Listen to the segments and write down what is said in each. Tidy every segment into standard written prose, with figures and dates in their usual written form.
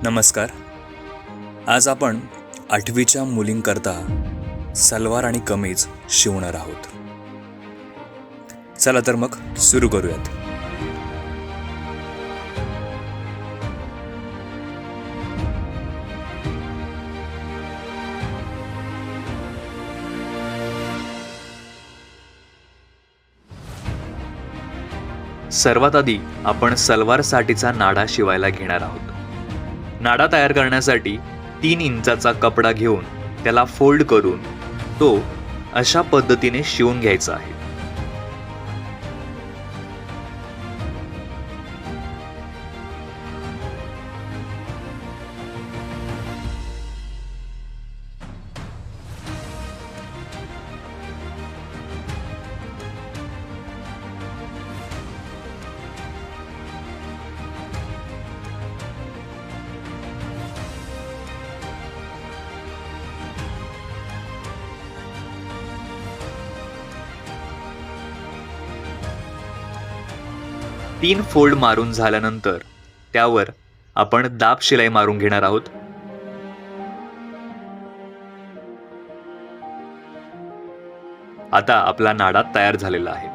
नमस्कार. आज आपण 8वीच्या मुलींकरता सलवार आणि कमीज शिवणार आहोत. चला तर मग सुरू करूयात. सर्वात आधी आपण सलवारसाठीचा नाडा शिवायला घेणार आहोत. नाडा तयार करण्यासाठी 3 इंचाचा कपडा घेऊन त्याला फोल्ड करून तो अशा पद्धतीने शिवून घ्यायचा आहे. तीन फोल्ड मारून झाल्यानंतर त्यावर आपण दाब शिलाई मारून घेणार आहोत. आता आपला नाडा तयार झालेला आहे.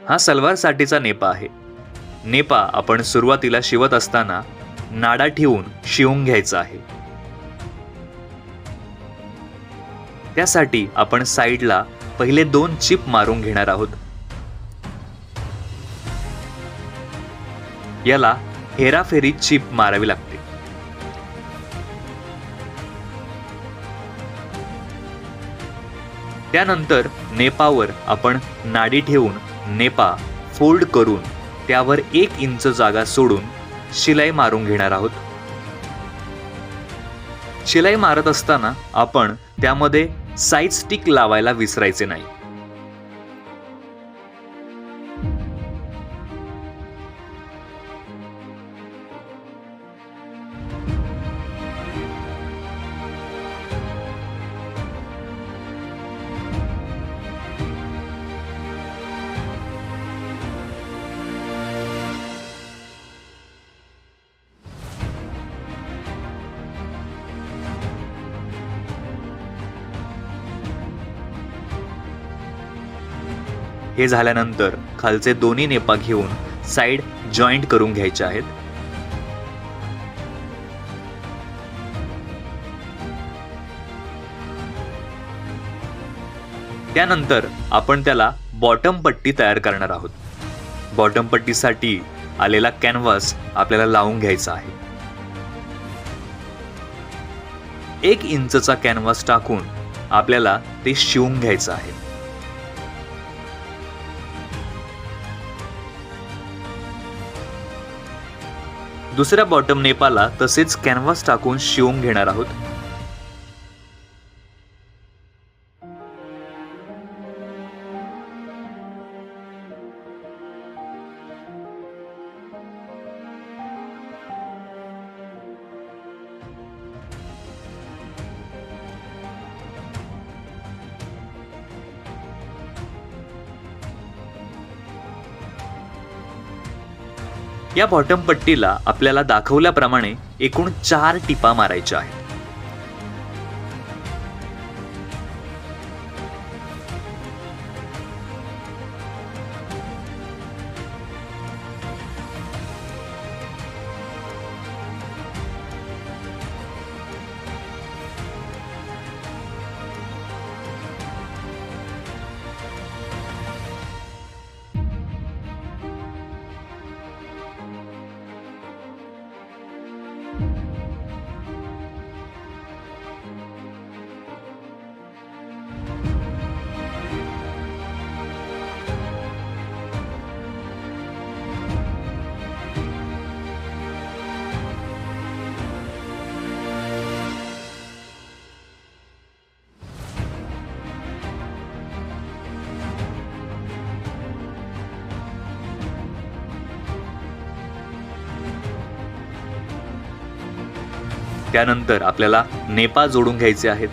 हा सलवारसाठीचा नेपा आहे. नेपा आपण सुरुवातीला शिवत असताना नाडा ठेवून शिवून घ्यायचा आहे. त्यासाठी आपण साईडला पहिले 2 चिप मारून घेणार आहोत. याला हेराफेरी चिप मारावी लागते. त्यानंतर नेपावर आपण नाडी ठेवून नेपा फोल्ड करून त्यावर 1 इंच जागा सोडून शिलाई मारून घेणार आहोत. शिलाई मारत असताना आपण त्यामध्ये साईड स्टिक लावायला विसरायचे नाही. हे झाल्यानंतर खालचे दोन्ही नेपा घेऊन साइड जॉईंट करून घ्यायचे आहेत. त्यानंतर आपण त्याला बॉटम पट्टी तयार करणार आहोत. बॉटम पट्टीसाठी आलेला कॅनव्हास आपल्याला लावून घ्यायचा आहे. 1 इंचचा कॅनव्हास टाकून आपल्याला ते शिवून घ्यायचं आहे. दुसऱ्या बॉटम नेपाला तसेच कॅनव्हास टाकून शिवून घेणार आहोत. या बॉटम पट्टीला आपल्याला दाखवल्याप्रमाणे एकूण 4 टिपा मारायच्या आहेत. त्यानंतर आपल्याला नेपा जोडून घ्यायचे आहेत.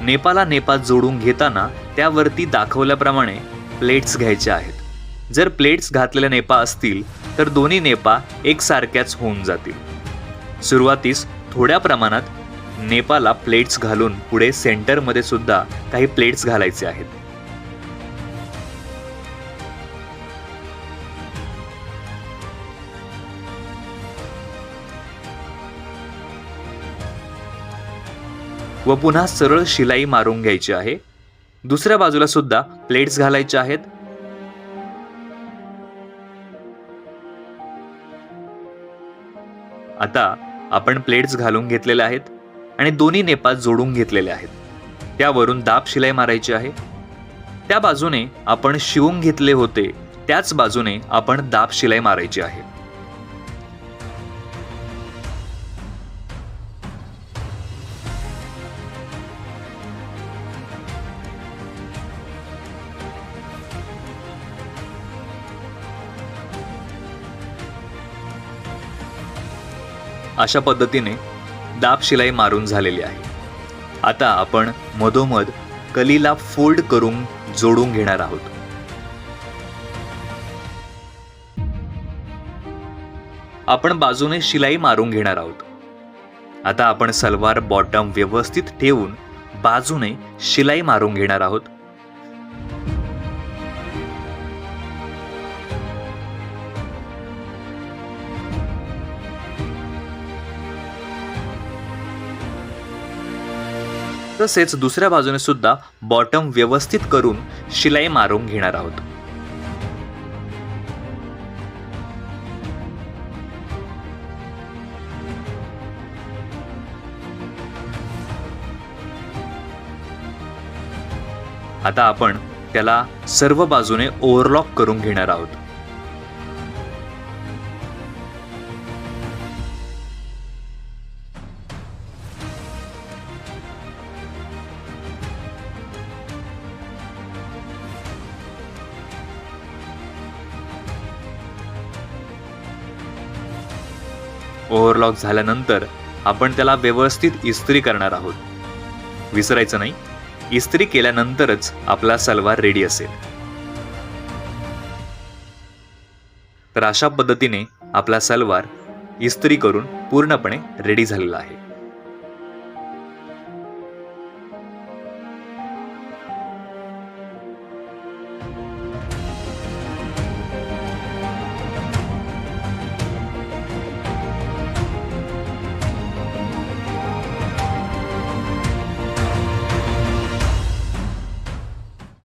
नेपाला नेपा जोडून घेताना त्यावरती दाखवल्याप्रमाणे प्लेट्स घ्यायच्या आहेत. जर प्लेट्स घातलेल्या नेपा असतील तर दोन्ही नेपा एकसारख्याच होऊन जातील. सुरुवातीस थोड्या प्रमाणात नेपाला प्लेट्स घालून पुढे सेंटरमध्ये सुद्धा काही प्लेट्स घालायचे आहेत. व पुन्हा सरळ शिलाई मारून घ्यायची आहे. दुसऱ्या बाजूला सुद्धा प्लेट्स घालायच्या आहेत. आता आपण प्लेट्स घालून घेतलेल्या आहेत आणि दोन्ही नेपा जोडून घेतलेले आहेत. त्यावरून दाब शिलाई मारायची आहे. त्या बाजूने आपण शिवून घेतले होते त्याच बाजूने आपण दाब शिलाई मारायची आहे. अशा पद्धतीने दाब शिलाई मारून झालेली आहे. आता आपण मधोमध कलीला फोल्ड करून जोडून घेणार आहोत. आपण बाजूने शिलाई मारून घेणार आहोत. आता आपण सलवार बॉटम व्यवस्थित ठेवून बाजूने शिलाई मारून घेणार आहोत. तसेच दुसऱ्या बाजूने सुद्धा बॉटम व्यवस्थित करून शिलाई मारून घेणार आहोत. आता आपण त्याला सर्व बाजूने ओव्हरलॉक करून घेणार आहोत. ओव्हरलॉक झाल्यानंतर आपण त्याला व्यवस्थित इस्त्री करणार आहोत. विसरायचं नाही, इस्त्री केल्यानंतरच आपला सलवार रेडी असेल. तर अशा पद्धतीने आपला सलवार इस्त्री करून पूर्णपणे रेडी झालेला आहे.